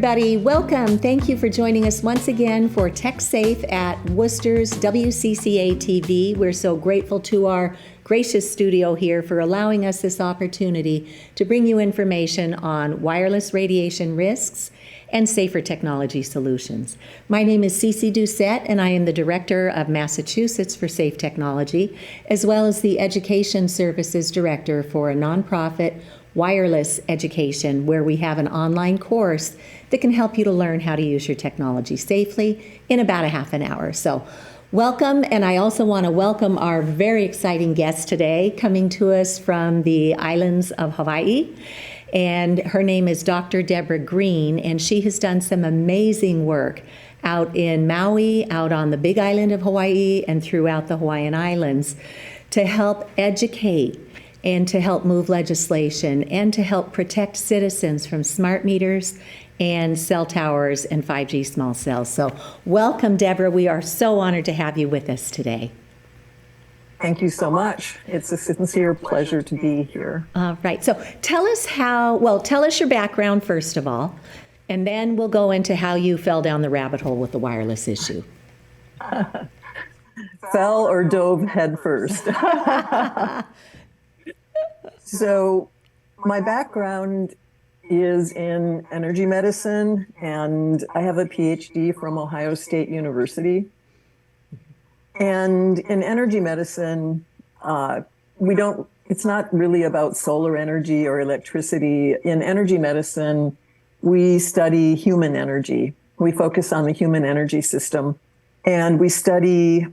everybody. Welcome. Thank you for joining us once again for Tech Safe at Worcester's WCCA TV. We're so grateful to our gracious studio here for allowing us this opportunity to bring you information on wireless radiation risks and safer technology solutions. My name is Cecelia Doucette, and I am the Director of Massachusetts for Safe Technology, as well as the Education Services Director for a nonprofit wireless education, where we have an online course that can help you to learn how to use your technology safely in about a half an hour. So welcome, and I also want to welcome our very exciting guest today, coming to us from the islands of Hawaii. And her name is Dr. Debra Greene, and she has done some amazing work out in Maui, out on the Big Island of Hawaii, and throughout the Hawaiian Islands to help educate and to help move legislation and to help protect citizens from smart meters and cell towers and 5G small cells. So welcome, Debra. We are so honored to have you with us today. Thank you so much. It's a sincere pleasure to be here. All right. So tell us your background first of all, and then we'll go into how you fell down the rabbit hole with the wireless issue. Fell or dove head first. So my background is in energy medicine, and I have a PhD from Ohio State University. And in energy medicine, it's not really about solar energy or electricity. In energy medicine, we study human energy. We focus on the human energy system, and we study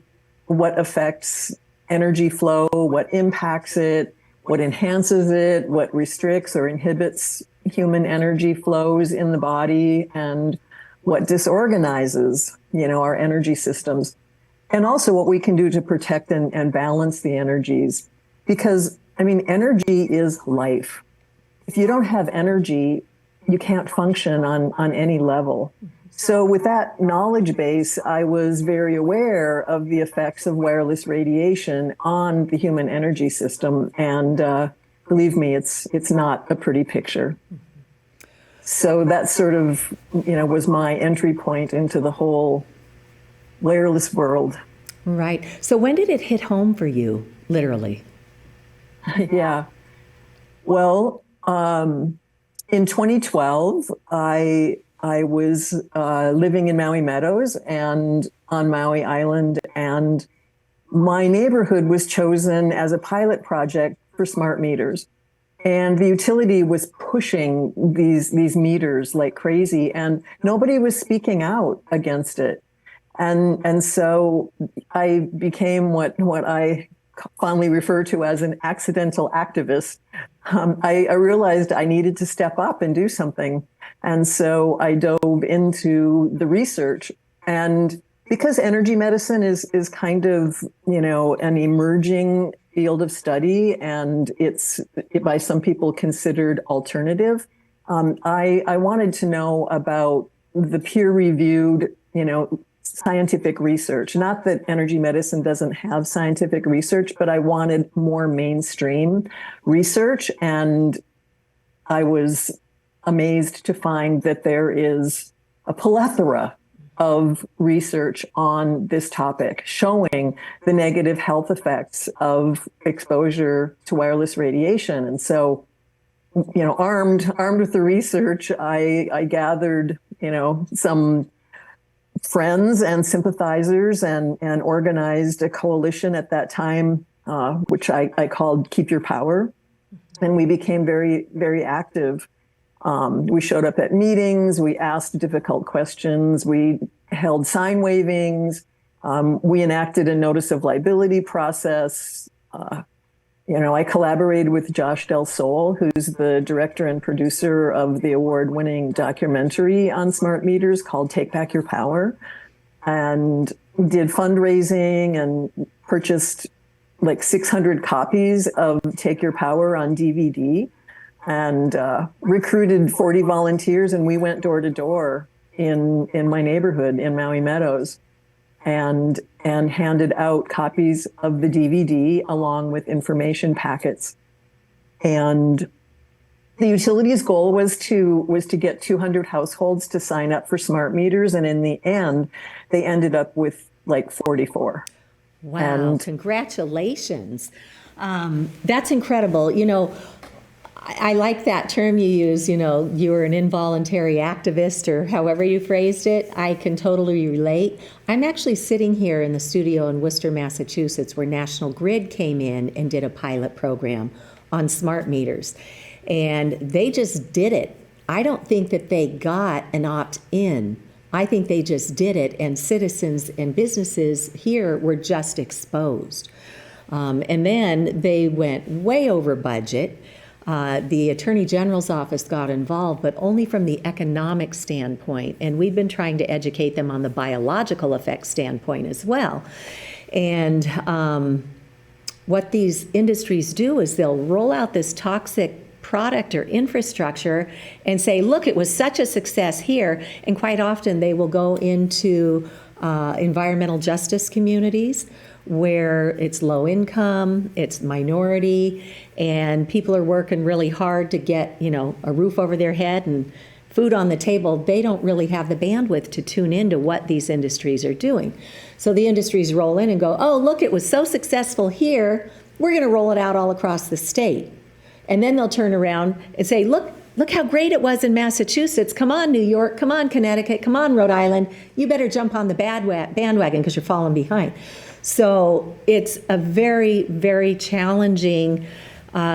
what affects energy flow, what impacts it, what enhances it, what restricts or inhibits human energy flows in the body, and what disorganizes, our energy systems. And also what we can do to protect and balance the energies. Because, energy is life. If you don't have energy, you can't function on any level. So with that knowledge base, I was very aware of the effects of wireless radiation on the human energy system. And believe me, it's not a pretty picture. So that sort of, was my entry point into the whole wireless world. Right. So when did it hit home for you, literally? Yeah. Well, in 2012, I was living in Maui Meadows and on Maui Island, and my neighborhood was chosen as a pilot project for smart meters. And the utility was pushing these meters like crazy, and nobody was speaking out against it. And so I became what I fondly refer to as an accidental activist. I realized I needed to step up and do something. And so I dove into the research. And because energy medicine is kind of, an emerging field of study, and it's by some people considered alternative, I wanted to know about the peer-reviewed, scientific research. Not that energy medicine doesn't have scientific research, but I wanted more mainstream research. And I was amazed to find that there is a plethora of research on this topic showing the negative health effects of exposure to wireless radiation. And so, armed with the research, I gathered, some friends and sympathizers and organized a coalition at that time, which I called Keep Your Power. And we became very, very active. We showed up at meetings, we asked difficult questions, we held sign wavings, we enacted a notice of liability process. I collaborated with Josh Del Sol, who's the director and producer of the award-winning documentary on smart meters called Take Back Your Power, and did fundraising and purchased like 600 copies of Take Your Power on DVD, and recruited 40 volunteers, and we went door to door in my neighborhood in Maui Meadows, and handed out copies of the DVD along with information packets. And The utility's goal was to get 200 households to sign up for smart meters, and in the end, they ended up with like 44. Wow, And congratulations. That's incredible. I like that term you use, you were an involuntary activist, or however you phrased it. I can totally relate. I'm actually sitting here in the studio in Worcester, Massachusetts, where National Grid came in and did a pilot program on smart meters. And they just did it. I don't think that they got an opt-in. I think they just did it, and citizens and businesses here were just exposed. And then they went way over budget. The Attorney General's office got involved, but only from the economic standpoint. And we've been trying to educate them on the biological effects standpoint as well. And what these industries do is they'll roll out this toxic product or infrastructure and say, look, it was such a success here. And quite often they will go into environmental justice communities where it's low income, it's minority, and people are working really hard to get, a roof over their head and food on the table. They don't really have the bandwidth to tune into what these industries are doing. So the industries roll in and go, oh, look, it was so successful here, we're going to roll it out all across the state. And then they'll turn around and say, look how great it was in Massachusetts. Come on, New York. Come on, Connecticut. Come on, Rhode Island. You better jump on the bandwagon because you're falling behind. So it's a very, very challenging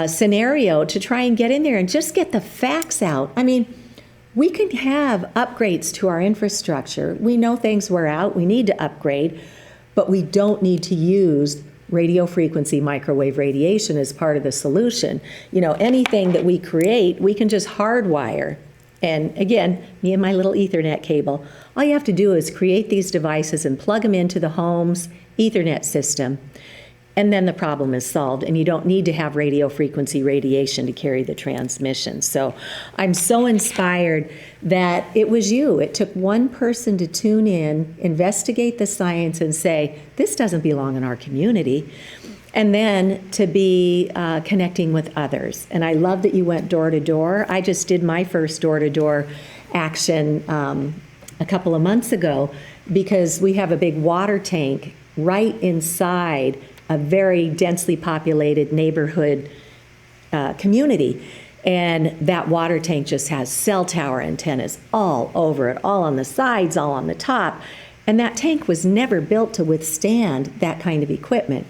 scenario to try and get in there and just get the facts out. I mean, we can have upgrades to our infrastructure. We know things wear out. We need to upgrade, but we don't need to use radio frequency microwave radiation as part of the solution. Anything that we create, we can just hardwire. And again, me and my little Ethernet cable, all you have to do is create these devices and plug them into the home's Ethernet system, and then the problem is solved, and you don't need to have radio frequency radiation to carry the transmission. So I'm so inspired that it was you. It took one person to tune in, investigate the science, and say, this doesn't belong in our community, and then to be connecting with others. And I love that you went door to door. I just did my first door-to-door action a couple of months ago because we have a big water tank right inside a very densely populated neighborhood community. And that water tank just has cell tower antennas all over it, all on the sides, all on the top. And that tank was never built to withstand that kind of equipment.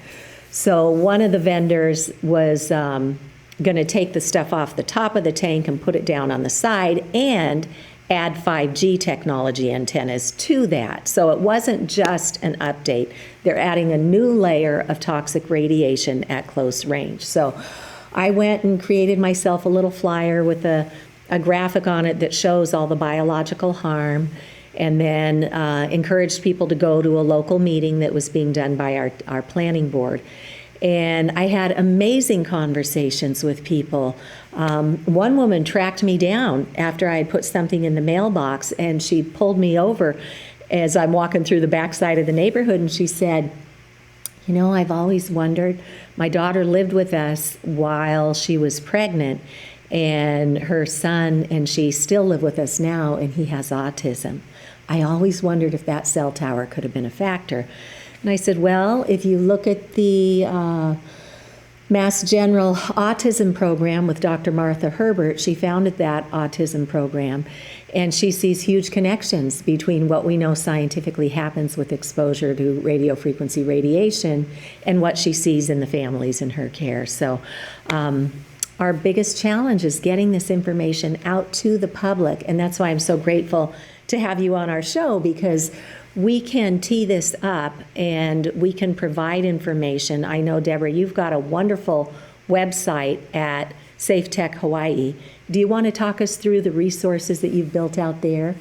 So one of the vendors was going to take the stuff off the top of the tank and put it down on the side and add 5G technology antennas to that. So it wasn't just an update. They're adding a new layer of toxic radiation at close range. So I went and created myself a little flyer with a graphic on it that shows all the biological harm, and then encouraged people to go to a local meeting that was being done by our planning board. And I had amazing conversations with people. One woman tracked me down after I had put something in the mailbox, and she pulled me over as I'm walking through the backside of the neighborhood, and she said, I've always wondered, my daughter lived with us while she was pregnant, and her son and she still live with us now, and he has autism. I always wondered if that cell tower could have been a factor. And I said, well, if you look at the Mass General Autism Program with Dr. Martha Herbert, she founded that autism program, and she sees huge connections between what we know scientifically happens with exposure to radio frequency radiation and what she sees in the families in her care. So our biggest challenge is getting this information out to the public, and that's why I'm so grateful to have you on our show, because we can tee this up and we can provide information. I know, Debra, you've got a wonderful website at Safe Tech Hawaii. Do you want to talk us through the resources that you've built out there?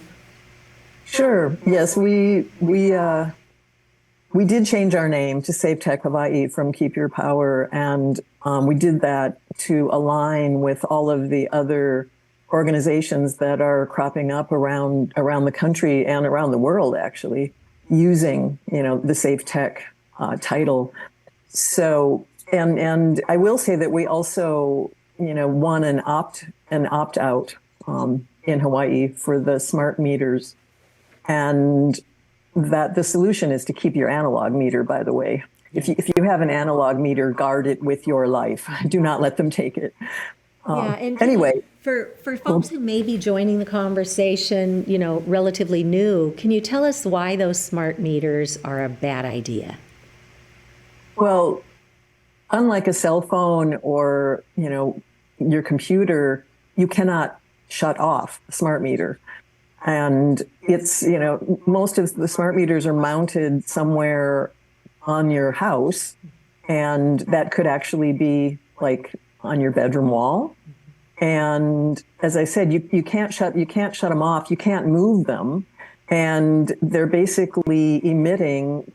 Sure. Yes, we did change our name to Safe Tech Hawaii from Keep Your Power, and we did that to align with all of the other organizations that are cropping up around the country and around the world, actually, using, the Safe Tech title. So, and I will say that we also, won an an opt-out in Hawaii for the smart meters, and that the solution is to keep your analog meter, by the way. If you have an analog meter, guard it with your life. Do not let them take it. Yeah, and Anyway. For folks who may be joining the conversation, relatively new, can you tell us why those smart meters are a bad idea? Well, unlike a cell phone or, your computer, you cannot shut off a smart meter. And it's, most of the smart meters are mounted somewhere on your house, and that could actually be like on your bedroom wall. And as I said, you can't shut them off. You can't move them. And they're basically emitting,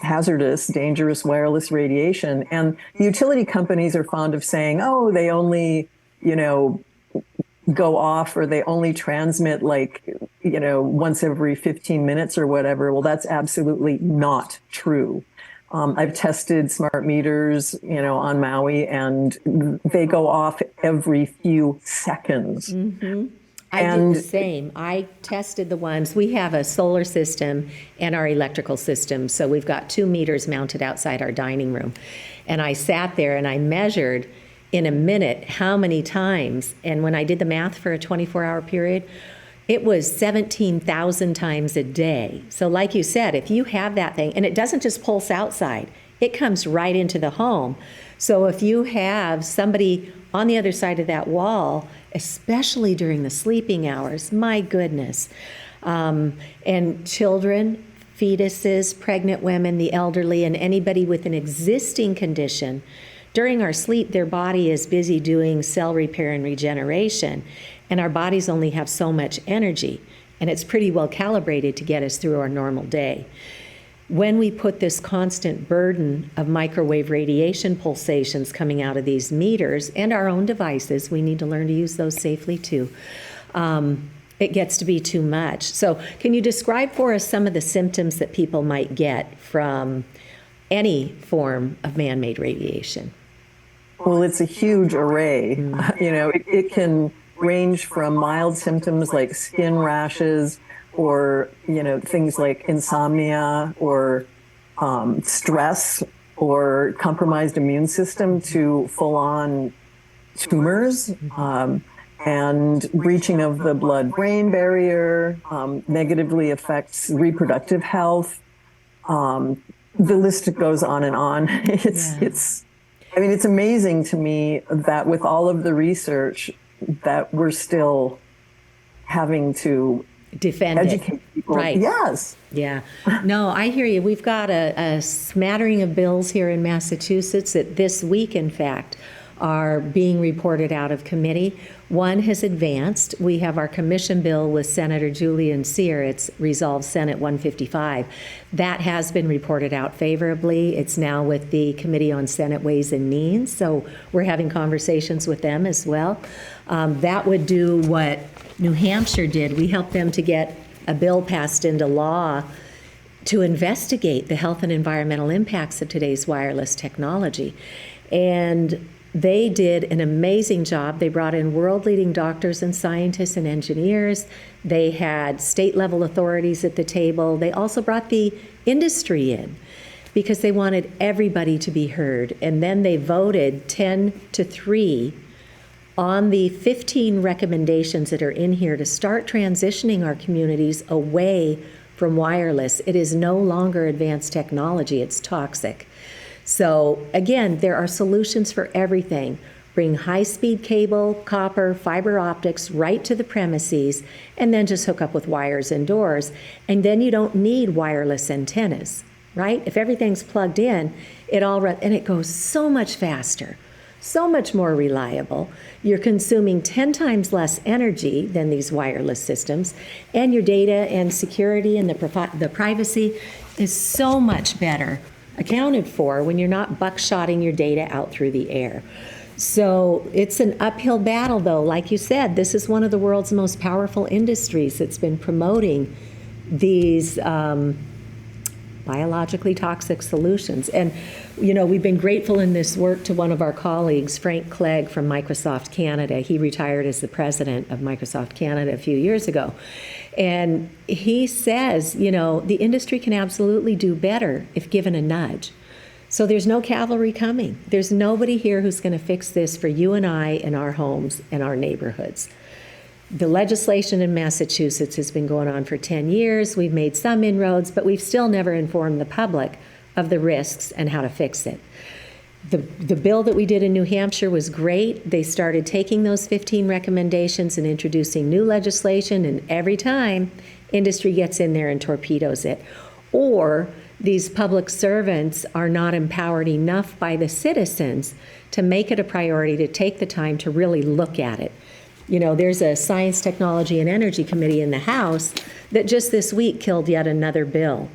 hazardous, dangerous wireless radiation. And the utility companies are fond of saying, oh, they only, go off, or they only transmit once every 15 minutes or whatever. Well, that's absolutely not true. I've tested smart meters, on Maui, and they go off every few seconds. Mm-hmm. I did the same. I tested the ones. We have a solar system and our electrical system, so we've got 2 meters mounted outside our dining room. And I sat there and I measured in a minute how many times, and when I did the math for a 24-hour period, it was 17,000 times a day. So like you said, if you have that thing, and it doesn't just pulse outside, it comes right into the home. So if you have somebody on the other side of that wall, especially during the sleeping hours, my goodness, and children, fetuses, pregnant women, the elderly, and anybody with an existing condition, during our sleep, their body is busy doing cell repair and regeneration, and our bodies only have so much energy, and it's pretty well calibrated to get us through our normal day. When we put this constant burden of microwave radiation pulsations coming out of these meters and our own devices, we need to learn to use those safely too. It gets to be too much. So can you describe for us some of the symptoms that people might get from any form of man-made radiation? Well, it's a huge array. It can range from mild symptoms like skin rashes, or things like insomnia, or stress, or compromised immune system, to full-on tumors, and breaching of the blood-brain barrier, negatively affects reproductive health. The list goes on and on. It's amazing to me that with all of the research that we're still having to educate people. Right. Yes. Yeah. No, I hear you. We've got a smattering of bills here in Massachusetts that this week, in fact, are being reported out of committee. One has advanced. We have our commission bill with Senator Julian Cyr. It's Resolved Senate 155. That has been reported out favorably. It's now with the Committee on Senate Ways and Means, so we're having conversations with them as well. That would do what New Hampshire did. We helped them to get a bill passed into law to investigate the health and environmental impacts of today's wireless technology. And they did an amazing job. They brought in world-leading doctors and scientists and engineers. They had state-level authorities at the table. They also brought the industry in because they wanted everybody to be heard. And then they voted 10-3 on the 15 recommendations that are in here to start transitioning our communities away from wireless. It is no longer advanced technology. It's toxic. So again, there are solutions for everything. Bring high-speed cable, copper, fiber optics right to the premises, and then just hook up with wires indoors. And then you don't need wireless antennas, right? If everything's plugged in, it all runs, and it goes so much faster, so much more reliable. You're consuming 10 times less energy than these wireless systems, and your data and security and the privacy is so much better accounted for when you're not buckshotting your data out through the air. So it's an uphill battle, though. Like you said, this is one of the world's most powerful industries that's been promoting these biologically toxic solutions. And, we've been grateful in this work to one of our colleagues, Frank Clegg from Microsoft Canada. He retired as the president of Microsoft Canada a few years ago. And he says, the industry can absolutely do better if given a nudge. So there's no cavalry coming. There's nobody here who's going to fix this for you and I in our homes and our neighborhoods. The legislation in Massachusetts has been going on for 10 years. We've made some inroads, but we've still never informed the public of the risks and how to fix it. The bill that we did in New Hampshire was great. They started taking those 15 recommendations and introducing new legislation, and every time, industry gets in there and torpedoes it. Or these public servants are not empowered enough by the citizens to make it a priority to take the time to really look at it. There's a Science, Technology, and Energy Committee in the House that just this week killed yet another bill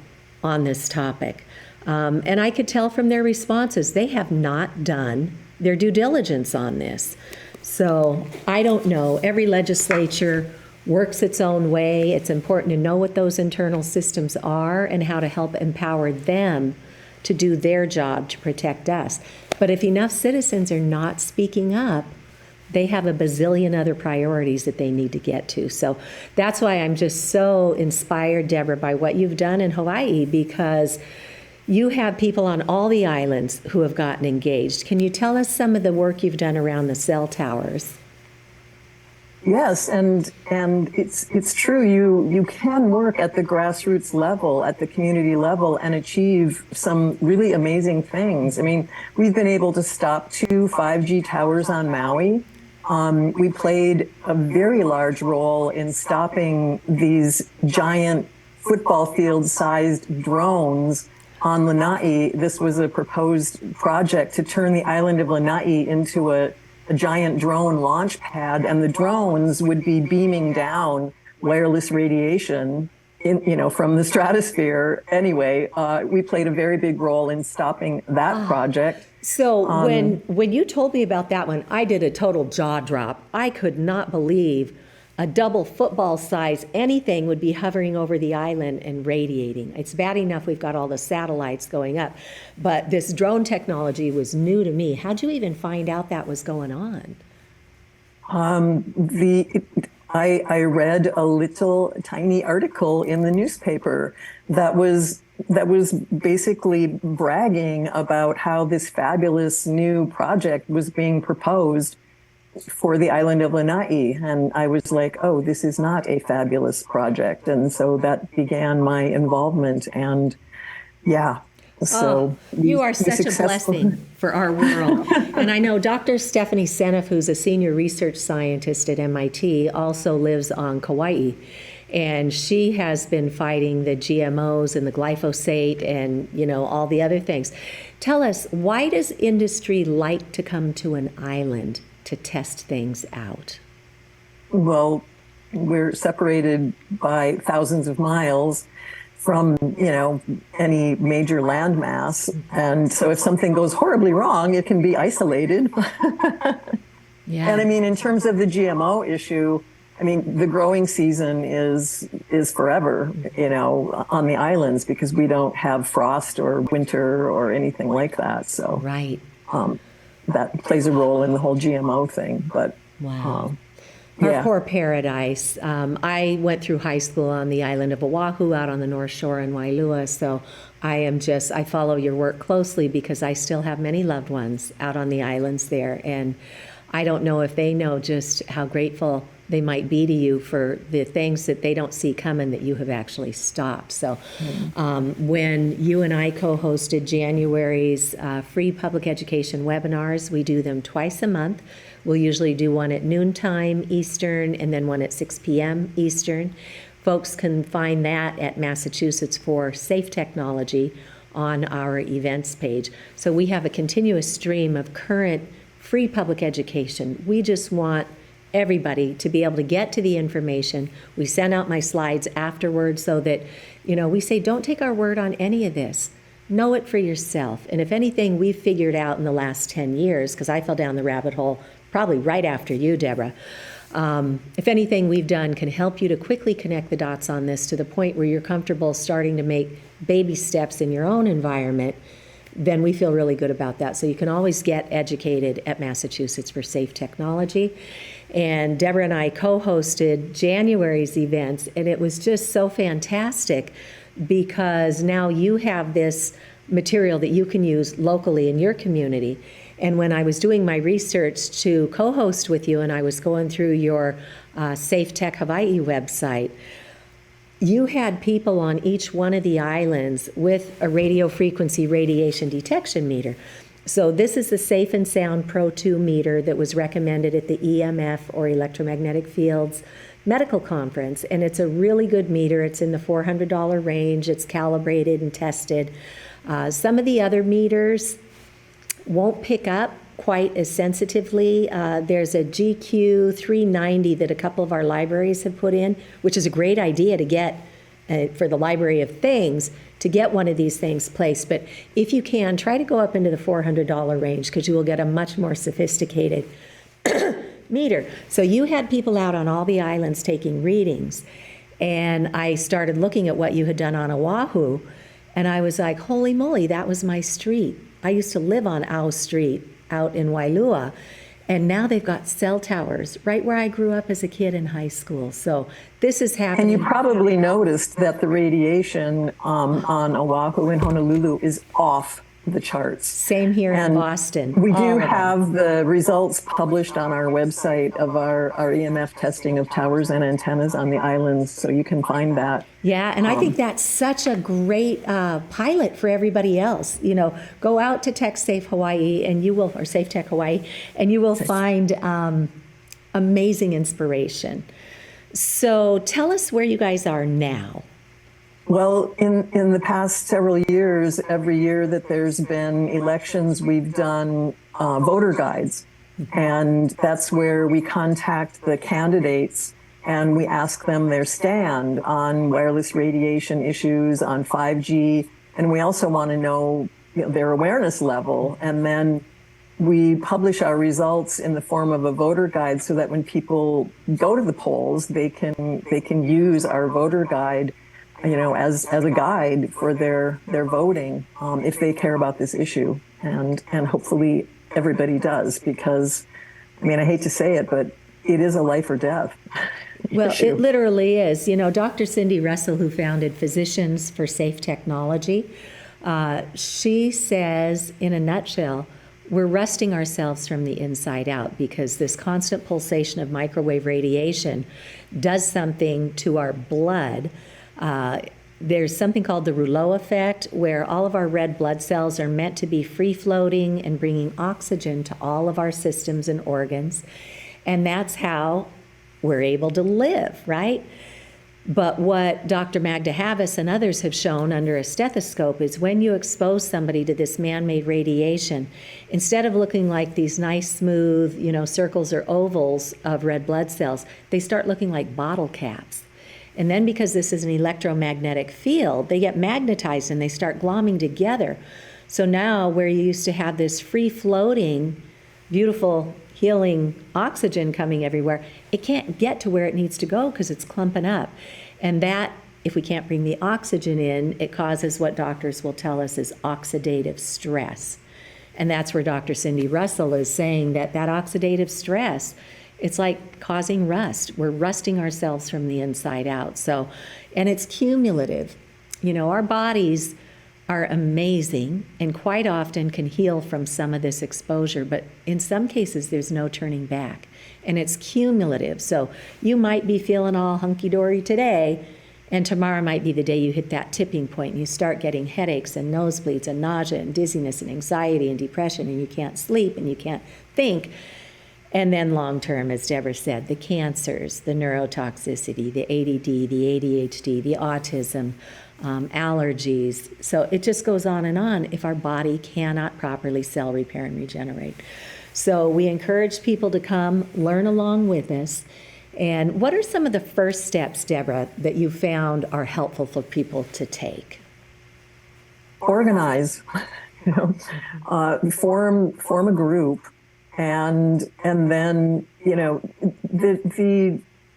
on this topic. And I could tell from their responses, they have not done their due diligence on this. So I don't know. Every legislature works its own way. It's important to know what those internal systems are and how to help empower them to do their job to protect us. But if enough citizens are not speaking up, they have a bazillion other priorities that they need to get to. So that's why I'm just so inspired, Debra, by what you've done in Hawaii, because you have people on all the islands who have gotten engaged. Can you tell us some of the work you've done around the cell towers? Yes, and it's true. You can work at the grassroots level, at the community level, and achieve some really amazing things. I mean, we've been able to stop 2 5G towers on Maui. We played a very large role in stopping these giant football field-sized drones on Lanai. This was a proposed project to turn the island of Lanai into a giant drone launch pad, and the drones would be beaming down wireless radiation from the stratosphere. Anyway, we played a very big role in stopping that project. So when you told me about that one, I did a total jaw drop. I could not believe a double football size anything would be hovering over the island and radiating. It's bad enough we've got all the satellites going up, but this drone technology was new to me. How'd you even find out that was going on? I read a little tiny article in the newspaper that was basically bragging about how this fabulous new project was being proposed for the island of Lanai. And I was like, oh, this is not a fabulous project. And so that began my involvement. And yeah, so you are such a blessing for our world. And I know Dr. Stephanie Seneff, who's a senior research scientist at MIT, also lives on Kauai. And she has been fighting the GMOs and the glyphosate and, all the other things. Tell us, why does industry like to come to an island to test things out? Well, we're separated by thousands of miles from, any major landmass. And so if something goes horribly wrong, it can be isolated. Yeah. And I mean, in terms of the GMO issue, the growing season is forever, on the islands, because we don't have frost or winter or anything like that. So right. That plays a role in the whole GMO thing. But wow. Yeah. Our poor paradise. I went through high school on the island of Oahu, out on the North Shore in Wailua. So I follow your work closely because I still have many loved ones out on the islands there. And I don't know if they know just how grateful they might be to you for the things that they don't see coming that you have actually stopped. So when you and I co-hosted January's free public education webinars, we do them twice a month. We'll usually do one at noontime Eastern and then one at 6 p.m. Eastern. Folks can find that at Massachusetts for Safe Technology on our events page. So we have a continuous stream of current free public education. We just want everybody to be able to get to the information. We send out my slides afterwards so that, we say, don't take our word on any of this. Know it for yourself. And if anything we've figured out in the last 10 years, because I fell down the rabbit hole probably right after you, Debra, If anything we've done can help you to quickly connect the dots on this to the point where you're comfortable starting to make baby steps in your own environment, then we feel really good about that. So you can always get educated at Massachusetts for Safe Technology. And Debra and I co-hosted January's events, and it was just so fantastic because now you have this material that you can use locally in your community. And when I was doing my research to co-host with you and I was going through your Safe Tech Hawaii website, you had people on each one of the islands with a radio frequency radiation detection meter. So this is the Safe and Sound Pro 2 meter that was recommended at the EMF, or Electromagnetic Fields, medical conference. And it's a really good meter. It's in the $400 range. It's calibrated and tested. Some of the other meters won't pick up quite as sensitively. There's a GQ 390 that a couple of our libraries have put in, which is a great idea to get for the Library of Things, to get one of these things placed. But if you can, try to go up into the $400 range because you will get a much more sophisticated meter. So you had people out on all the islands taking readings, and I started looking at what you had done on Oahu, and I was like, holy moly, that was my street. I used to live on Au Street out in Wailua, and now they've got cell towers right where I grew up as a kid in high school. So this is happening. And you probably noticed that the radiation on Oahu and Honolulu is off the charts. Same here in Boston. We do have the results published on our website of our EMF testing of towers and antennas on the islands, so you can find that. Yeah, and I think that's such a great pilot for everybody else. You know, go out to Tech Safe Hawaii, and you will, or Safe Tech Hawaii, and you will find amazing inspiration. So tell us where you guys are now. Well, in the past several years, every year that there's been elections, we've done voter guides. And that's where we contact the candidates and we ask them their stand on wireless radiation issues, on 5G. And we also want to know, their awareness level. And then we publish our results in the form of a voter guide so that when people go to the polls, they can use our voter guide, as a guide for their voting, if they care about this issue. And hopefully everybody does, because, I hate to say it, but it is a life or death Well, issue. It literally is. Dr. Cindy Russell, who founded Physicians for Safe Technology, she says, in a nutshell, we're rusting ourselves from the inside out because this constant pulsation of microwave radiation does something to our blood. There's something called the Rouleau effect, where all of our red blood cells are meant to be free-floating and bringing oxygen to all of our systems and organs. And that's how we're able to live, right? But what Dr. Magda Havas and others have shown under a stethoscope is when you expose somebody to this man-made radiation, instead of looking like these nice, smooth, circles or ovals of red blood cells, they start looking like bottle caps. And then because this is an electromagnetic field, they get magnetized and they start glomming together. So now where you used to have this free-floating, beautiful, healing oxygen coming everywhere, it can't get to where it needs to go because it's clumping up. And that, if we can't bring the oxygen in, it causes what doctors will tell us is oxidative stress. And that's where Dr. Cindy Russell is saying that oxidative stress, it's like causing rust. We're rusting ourselves from the inside out. So, and it's cumulative. Our bodies are amazing and quite often can heal from some of this exposure, but in some cases there's no turning back, and it's cumulative. So you might be feeling all hunky-dory today, and tomorrow might be the day you hit that tipping point and you start getting headaches and nosebleeds and nausea and dizziness and anxiety and depression, and you can't sleep and you can't think. And then long term, as Debra said, the cancers, the neurotoxicity, the ADD, the ADHD, the autism, allergies. So it just goes on if our body cannot properly cell repair and regenerate. So we encourage people to come learn along with us. And what are some of the first steps, Debra, that you found are helpful for people to take? Organize, form a group And then, you know,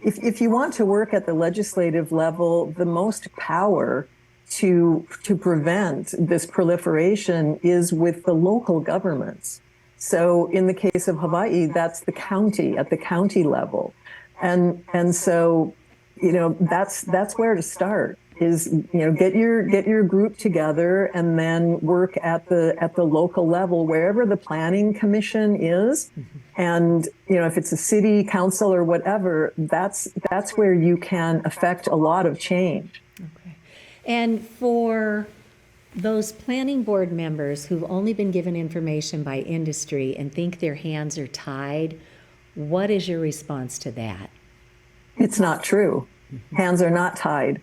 if you want to work at the legislative level, the most power to prevent this proliferation is with the local governments. So in the case of Hawaii, that's the county, at the county level. And so, you know, that's where to start, is, you know, get your group together and then work at the local level, wherever the planning commission is. And, you know, if it's a city council or whatever, that's where you can affect a lot of change. Okay. And for those planning board members who've only been given information by industry and think their hands are tied, what is your response to that? It's not true. Hands are not tied.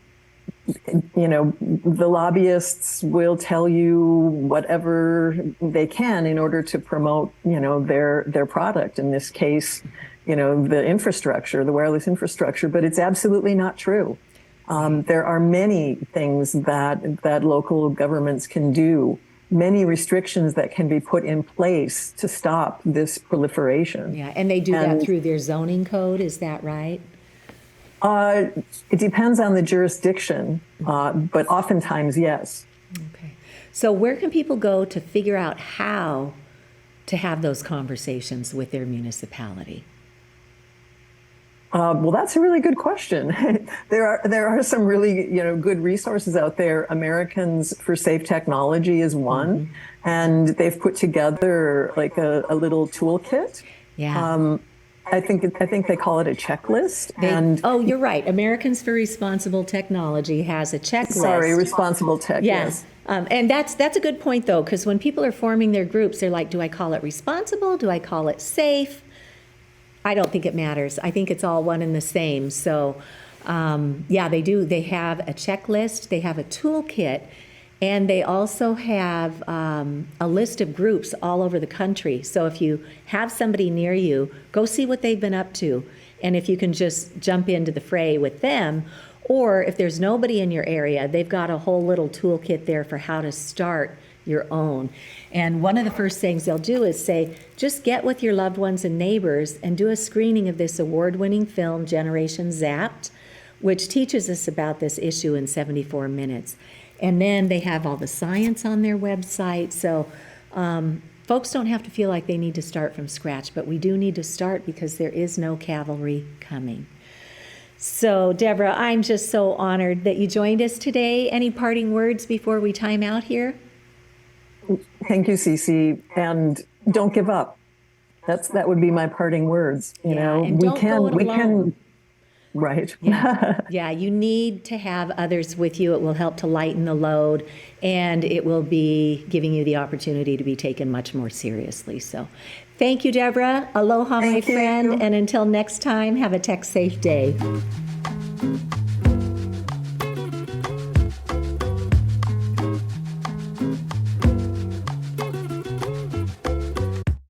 You know, the lobbyists will tell you whatever they can in order to promote, you know, their product. In this case, you know, the infrastructure, the wireless infrastructure, but it's absolutely not true. There are many things that local governments can do, many restrictions that can be put in place to stop this proliferation. Yeah, and they do that through their zoning code, is that right? It depends on the jurisdiction, but oftentimes, yes. Okay. So where can people go to figure out how to have those conversations with their municipality? Well, that's a really good question. There are some really, you know, good resources out there. Americans for Safe Technology is one, and they've put together like a little toolkit. Yeah. I think they call it a checklist. Oh, you're right. Americans for Responsible Technology has a checklist. Sorry, Responsible Tech. Yes. And that's a good point, though, because when people are forming their groups, they're like, do I call it responsible? Do I call it safe? I don't think it matters. I think it's all one and the same. So, yeah, they do. They have a checklist. They have a toolkit. And they also have a list of groups all over the country. So if you have somebody near you, go see what they've been up to. And if you can just jump into the fray with them, or if there's nobody in your area, they've got a whole little toolkit there for how to start your own. And one of the first things they'll do is say, just get with your loved ones and neighbors and do a screening of this award-winning film, Generation Zapped, which teaches us about this issue in 74 minutes. And then they have all the science on their website. So folks don't have to feel like they need to start from scratch, but we do need to start because there is no cavalry coming. So, Debra, I'm just so honored that you joined us today. Any parting words before we time out here? Thank you, Cece. And don't give up. That would be my parting words. You know, and don't go it alone. Right. Yeah, you need to have others with you. It will help to lighten the load, and it will be giving you the opportunity to be taken much more seriously. So thank you, Debra. Aloha, my friend. And until next time, have a tech safe day.